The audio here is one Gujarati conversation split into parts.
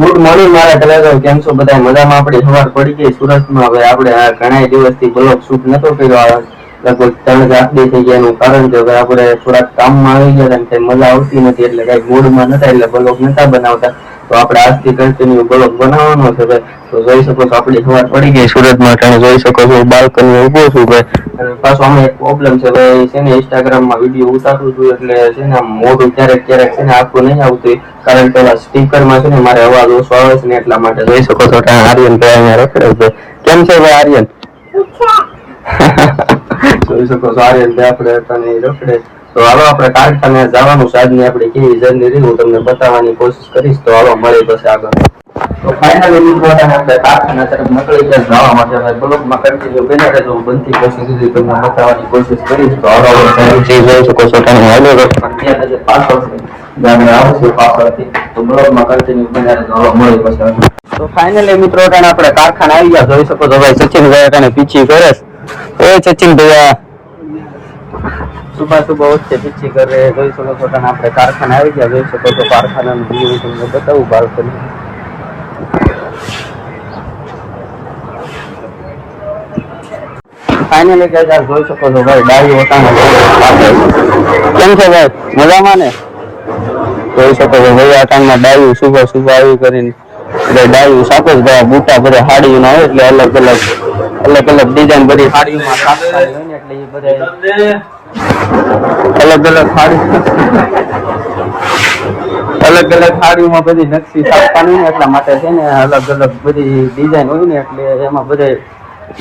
ગુડ મોર્નિંગ મારા કલાકાર, કેમ છો બધા? મજામાં? આપણી સવાર પડી ગઈ સુરતમાં. હવે આપણે આ ઘણા દિવસથી બ્લોગ શૂટ નતો કર્યો, લગભગ 3-4 દી થઈ ગયા. એનું કારણ કે હવે આપણે થોડાક કામમાં આવી ગયા અને કઈ મજા આવતી નથી, એટલે કઈ મૂડમાં નતા, એટલે બ્લોગ નતા બનાવતા. તો આપણે આજથી કન્ટિન્યુ બ્લોગ બનાવવાનો છે ભાઈ. તો જોઈ શકો છો આપણી સવાર પડી ગઈ સુરતમાં. તમે જોઈ શકો છો બાલ્કની ઉભો છું ભાઈ. અને પાછો અમે એક પ્રોબ્લેમ છે ભાઈ, છે ને ઇન્સ્ટાગ્રામમાં વિડીયો ઉતારું છું એટલે છે ને મોઢું ક્યારેક ક્યારેક છે ને આખું નહીં આવતું, કારણ કે પેલા સ્પીકરમાં છે ને મારે અવાજ ઓછો આવે છે ને એટલા માટે. જોઈ શકો છો આર્યન ભાઈ અહીંયા રખડે છે. કેમ છે ભાઈ આર્યન? જોઈ શકો છો આર્યન ભાઈ આપણે તને રખડે. તો હાલો આપણે કારખાને જવાનું છે. આજની આપણી કેવી જર્ની રહી હું તમને બતાવવાની કોશિશ કરીશ. તો હાલો મળી પછી આગળ. તો ફાઇનલી મિત્રો આપણે કારખાના તરફ નીકળી ગયા જવા માટે. ભાઈ બ્લોગમાં કન્ટિન્યુ બન્યા રહેજો, હું બનતી કોશિશ સુધી તમને બતાવવાની કોશિશ કરીશ. તો હાલો જોઈ શકો છો તમે હાલો પાછળ છે ગામડે આવશે પાછળથી. તો બ્લોગમાં કન્ટિન્યુ બન્યા રહેજો, હાલો મળી પછી. તો ફાઇનલી મિત્રો આપણે કારખાને આવી ગયા. જોઈ શકો છો ભાઈ સચિન ભાઈ પીછી કરે. એ સચિન ભૈયા સુબહ સુબહ વચ્ચે પીછી કરે. જોઈ શકો છો આપણે કારખાને આવી ગયા. જોઈ શકો છો કારખાનાનું વ્યૂ તમને બતાવું બાલ્કની. ફાઇનલી જોઈ શકો છો ભાઈ ડાળી હોતા. કેમ છે ભાઈ? મજામાં ને? જોઈ શકો છો ભાઈ આટાણમાં ડાળીઓ સુબહ સુબહ આવી કરીને એટલે ડાળીઓ સાપે જ ભાઈ. બુટા બધા હાડીઓ ના હોય એટલે અલગ અલગ ડિઝાઇન બધી હાડીઓમાં સાપતા હોય ને એટલે એ બધા અલગ અલગ હાડીઓમાં બધી નકશી છાપવાની ને એટલા માટે છે ને અલગ અલગ બધી ડિઝાઇન હોય ને એટલે એમાં બધા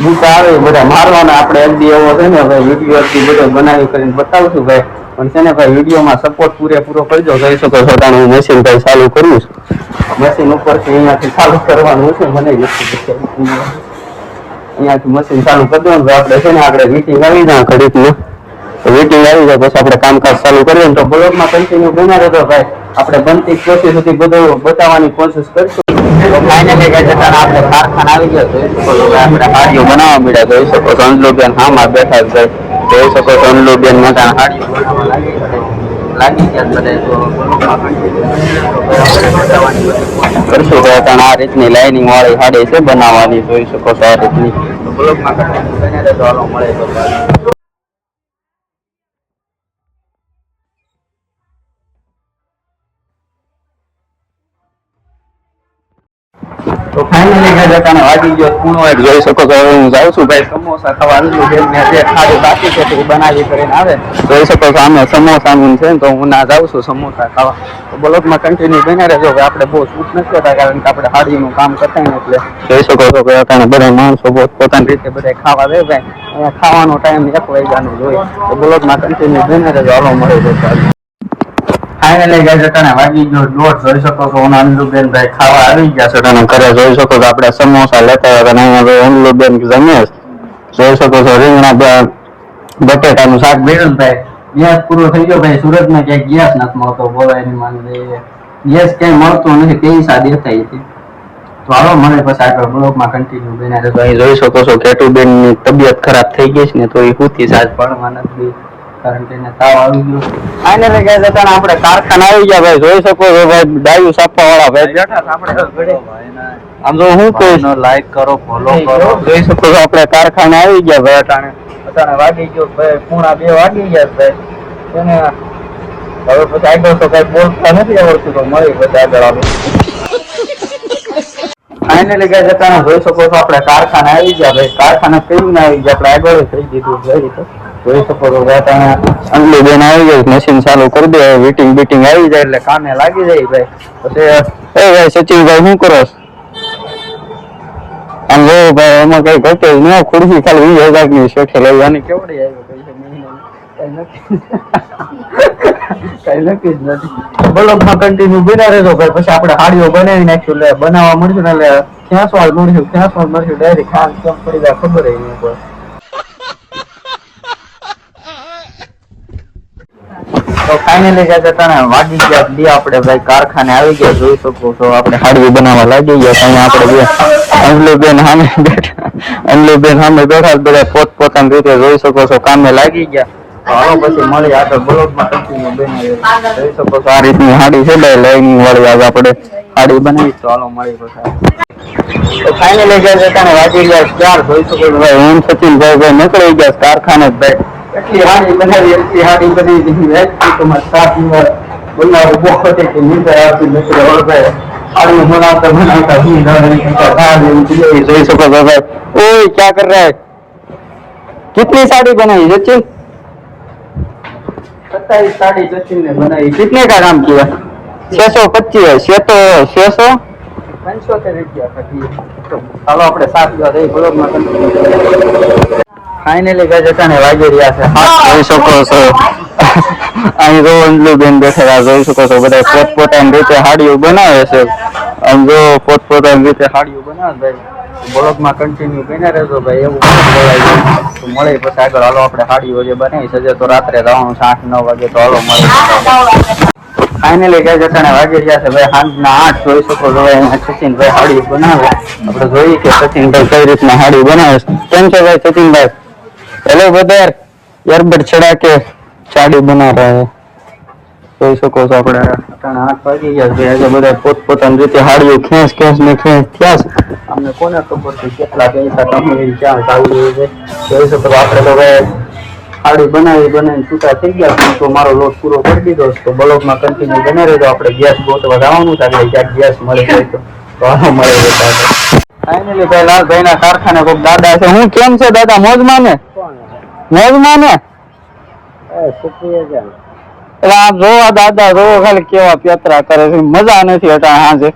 બુટા આવે બધા મારવાના. આપણે એક દી એવો છે ને ભાઈ વિડીયો બધો બનાવી કરીને બતાવશું ભાઈ. પણ છે ને ભાઈ વિડીયોમાં સપોર્ટ પૂરેપૂરો કરજો. જોઈ શકો છો હું મશીન ભાઈ ચાલુ કરું છું. મશીન ઉપરથી અહીંયાથી ચાલુ કરવાનું છે. મને અહીંયાથી મશીન ચાલુ કરી દેવાનું. આપણે છે ને આપણે મીટિંગ આવી જાય ઘડીકમાં, મીટિંગ આવી જાય પછી આપણે કામકાજ ચાલુ કરીએ. તો બ્લોગમાં કન્ટિન્યુ બન્યા રહેજો ભાઈ. આપણે બનતી કોશિશ સુધી બધું બતાવવાની કોશિશ કરીશું. ફાઇનલી આપણે કારખાના આવી ગયા. જોઈ શકો છો આપણે હાડીઓ બનાવવા મળ્યા. જોઈ શકો છો અંજલુબેન હામાં બેઠા છે. જોઈ શકો છો અંજલુબેન માટે હાડીઓ બનાવવા લાગી ગયા કરશું. આ રીતની લાઇનિંગ વાળી હાડી છે બનાવવાની. જોઈ શકો છો આ રીતની. મળે તો ફાઇનલી જતાને વાગી ગયો ખૂણો. જોઈ શકો છો હું જાઉં છું ભાઈ સમોસા ખાવા. જે ખાડી બાકી છે તે બનાવી કરીને આવે. જોઈ શકો છો અમે સમોસાનું છે તો હું ના જાઉં છું સમોસા ખાવા. તો બ્લોગમાં કન્ટિન્યુ બન્યા રહેજો કે આપણે બહુ શૂટ નથી કરતા, કારણ કે આપણે હાડીનું કામ કરતા ને એટલે. જોઈ શકો છો કે અત્યારે બધા માણસો પોતાની રીતે બધા ખાવા દે ભાઈ. અહીંયા ખાવાનો ટાઈમ 1 વાગ્યાનો જોઈએ. તો બ્લોગમાં કન્ટિન્યુ બન્યા રહેજો, હાલો મળી જશે. ફાઇનલી ગાય વાગી ગયો 1:30. જોઈ શકો છો અંજલુબેન ભાઈ ખાવા આવી ગયા છે ઘરે. જોઈ શકો છો આપણે સમોસા લેતા હતા અને અહીંયા અંજલુબેન જમે. જોઈ શકો છો રીંગણા બટેટાનું શાક ભેળું ભાઈ. ગેસ પૂરો થઈ ગયો ભાઈ. સુરતમાં ક્યાંક ગેસ નથી મળતો, બોલાય નહીં માને. ગેસ ક્યાંય મળતો નથી, પૈસા દેતા હતી. તો હાલો મને પછી આગળ બ્લોગમાં કન્ટિન્યુ બન્યા રહેજો. અહીં જોઈ શકો છો કેટુબેન ની તબિયત ખરાબ થઈ ગઈ છે ને, તો એ હુતી સાજ ભણવા નથી, કારણ કે એને તાવ આવી ગયો. ફાઇનલી ગયા હતા આપણે કારખાના આવી ગયા ભાઈ. જોઈ શકો છો ભાઈ ડાયું સાપવા વાળા ભાઈ બેઠા આપણે. આમ જો હું કહીશ લાઈક કરો, ફોલો કરો. જોઈ શકો છો આપણે કારખાના આવી ગયા ભાઈ. અટાણે વાગી ગયો ભાઈ 1:30 વાગી ગયા ભાઈ. એને હવે પછી આગળ તો કઈ બોલતા નથી આવડતું, તો મળી પછી આગળ આવે. ફાઇનલી ગયા જતા જોઈ શકો છો આપણે કારખાના આવી ગયા ભાઈ. કારખાના કેવું ના આવી ગયા, આપણે આગળ થઈ દીધું જોઈ શકો છો. અંજલુબેન આવી જાય, મશીન ચાલુ કરી દે, વીટિંગ બીટિંગ આવી જાય એટલે કામે લાગી જાય ભાઈ. પછી એ ભાઈ સચિનભાઈ શું કરો? આમ જો ભાઈ એમાં કઈ ઘટે ન, ખુરશી ખાલી 20,000 ની શેઠે લેવાની કેવડી આવી પૈસા કઈ નક્કી જ નથી. બ્લોગમાં કન્ટિન્યુ બન્યા રહેજો ભાઈ. પછી આપણે હાડીઓ બનાવી નાખ્યું એટલે બનાવવા મળશું ને એટલે ક્યાં સ્વાદ મળશું ડાયરેક્ટ ખાન કેમ પડી જાય ખબર નહીં પડે. તો ફાઇનલી ગયા વાગી ગયા 2 આપણે ભાઈ કારખાને આવી ગયા. જોઈ શકો છો આપણે હાડીઓ બનાવવા લાગી ગયા. અહીંયા આપણે અંજલુબેન સામે બેઠા બધા પોતપોતાની રીતે જોઈ શકો છો કામે લાગી ગયા. હાલો પછી મળી આગળ બ્લોગમાં કન્ટિન્યુ બની. જોઈ શકો છો આ રીતની હાડી છે ભાઈ લાઇનિંગ વાળી. આજ આપણે હાડી બનાવી તો હાલો મળી પછી. તો ફાઇનલી ગયા જતા વાગી ગયા 4 જોઈ શકો છો ભાઈ. હું સચિનભાઈ નીકળી ગયા કારખાને ભાઈ. એટલી હાડી બનાવી એટલી હાડી બની દીધી તમારે 7 દિવસ બનાવો બહુ કે નીચે આવતી નથી ભાઈ. हाड़ी बनाता बनाता जोई सको तो भाई. ओए क्या कर रहा है? कितनी साड़ी बनाई सचिन? 27 साड़ी सचिन ने बनाई. कितने का काम किया? 625 है. 675 रुपया चलो अपने 7 દિવસ બ્લોગ માં કન્ટિન્યુ. ફાઇનલી ગઈ જતા ને વાગી રહ્યા છે 7 જોઈ શકો છો. અહીં જો અંજલુબેન બેઠેલા જોઈ શકો છો. બધા પોતપોતાની રીતે હાડીઓ બનાવે છે. આમ જો પોતપોતાની રીતે હાડીઓ બનાવે ભાઈ. બ્લોગમાં કન્ટિન્યુ બન્યા રહેજો ભાઈ. એવું બોલાય તો મળે પછી આગળ. હાલો આપણે હાડીઓ જે બનાવી છે તો રાત્રે જવાનું છે 8-9 વાગે તો હાલો મળે. ફાઇનલી કઈ જતા વાગી રહ્યા છે ભાઈ સાંજના 8 જોઈ શકો છો. સચિનભાઈ હાડી બનાવે. આપણે જોઈએ કે સચિનભાઈ કઈ રીતના હાડી બનાવે છે. કેમ છે ભાઈ સચિનભાઈ? हेलो ब्रदर, ईयरबड चढ़ा के साड़ी बना रहा है. જોઈ શકો છો આપણે 8 વાગી ગયા છે. આજે બધા પોતપોતાની રીતે હાડીઓ ખેંચ ને થયા છે. અમને કોને ખબર છે કેટલા પૈસા કમાઈ ક્યાં ચાલી છે. જોઈ શકો આપણે તો ભાઈ હાડી બનાવીને છૂટા થઈ ગયા. તો મારો લોટ પૂરો કરી દીધો તો બ્લોગમાં કન્ટિન્યુ બને રહેજો. આપણે ગેસ ગોતવા જવાનું છે. ક્યાંક ગેસ મળી જાય તો હાલો મળી જાય. ફાઇનલી ભાઈ લાલભાઈ ના કારખાને કોઈક દાદા છે. હું કેમ છે દાદા? મોજમાં ને? મોજમાં ને? જો દાદા જો ખાલી કેવા પેતરા કરે છે. મજા નથી હતા હાજે.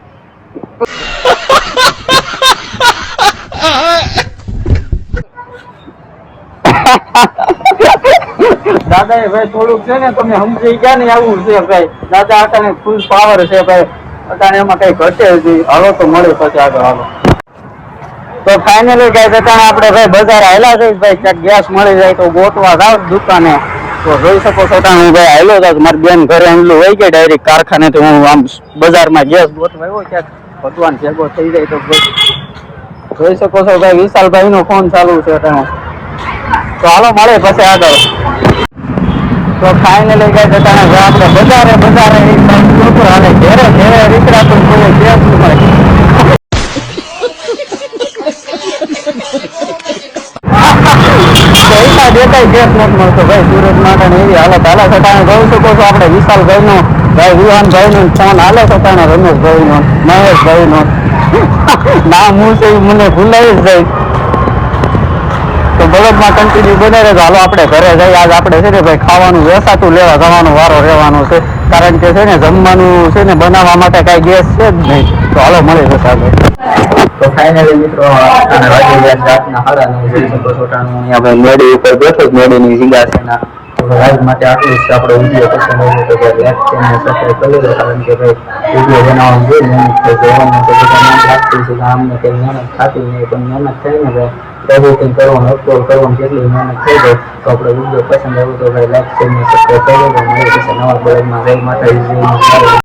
દાદા એ ભાઈ થોડુંક છે ને તમે સમજી ગયા ને આવું છે ભાઈ. દાદા આટાને ફૂલ પાવર છે ભાઈ. અટાણે એમાં કઈ ઘટે નથી. હાલો તો મળે પછી આગળ હાલો. તો ફાઇનલી કઈ જતા આપણે ભાઈ બજાર હાલ્યા છે ભાઈ. ક્યાંક ગેસ મળી જાય તો ગોતવા જાવ દુકાને. તો જોઈ શકો છો હું ભાઈ હાલ્યો જાઉં. મારી બેન ઘરે આવેલું હોય કે ડાયરેક્ટ કારખાને થી હું આમ બજારમાં ગેસ ગોતવા આવ્યો. ક્યાંક ભગવાન ભેગો થઈ જાય તો જોઈ શકો છો ભાઈ વિશાલભાઈ નો ફોન ચાલુ છે અટાણે. તો હાલો મળે પછી આગળ. તો ફાઇનલી કઈ જતા આપણે બજારે હાલે ઘેરે રીતરાતું કોઈ ગેસ મળે. દેખાય ગેસ નથી મળતો ભાઈ. સુરત માટે એવી હાલત હાલે છતાં જોઈ શકો છો આપણે વિશાલભાઈ નો ભાઈ વિહાનભાઈ નો ફોન હાલે છતાં રમેશભાઈ નો મહેશભાઈ નો નામ હું છે મને ભૂલાઈ જ જાય. તો બ્લોગમાં કન્ટિન્યુ બને રહે. હાલો આપણે ઘરે જઈએ. આજ આપણે છે ને ભાઈ ખાવાનું વેસાતું લેવા જવાનો વારો રહેવાનો છે. કારણ કે છે ને જમવાનું છે ને બનાવવા માટે કઈ ગેસ છે જ નહીં. તો હાલો મળી જશે આગળ. તો ફાઇનલી મિત્રો વાગી ગયા રાતના 9:30 જોઈ શકો છો. અહીંયા ભાઈ મેડી ઉપર બેઠો જ મેડીની જગ્યા છે ના. આજ માટે આટલું જ આપણે વિડીયો પસંદ આવ્યો તો લાઈક ચેનલ સબસ્ક્રાઈબ કરી લો. કારણ કે ભાઈ વિડીયો બનાવવાનું જોઈએ મહેનત જોવાનું તો બધા મહેનત લાગતી છે. આમને કંઈ મહેનત થતી નહીં પણ મહેનત થાય ને ભાઈ એડિટિંગ કરવાનું અપલોડ કરવાનું કેટલી મહેનત થઈ જાય. તો આપણે વિડીયો પસંદ આવ્યો તો ભાઈ લાઈક ચેનલ સબસ્ક્રાઈબ કરી લો. મારી પાસે નવા બ્લોગમાં જય માતાજી.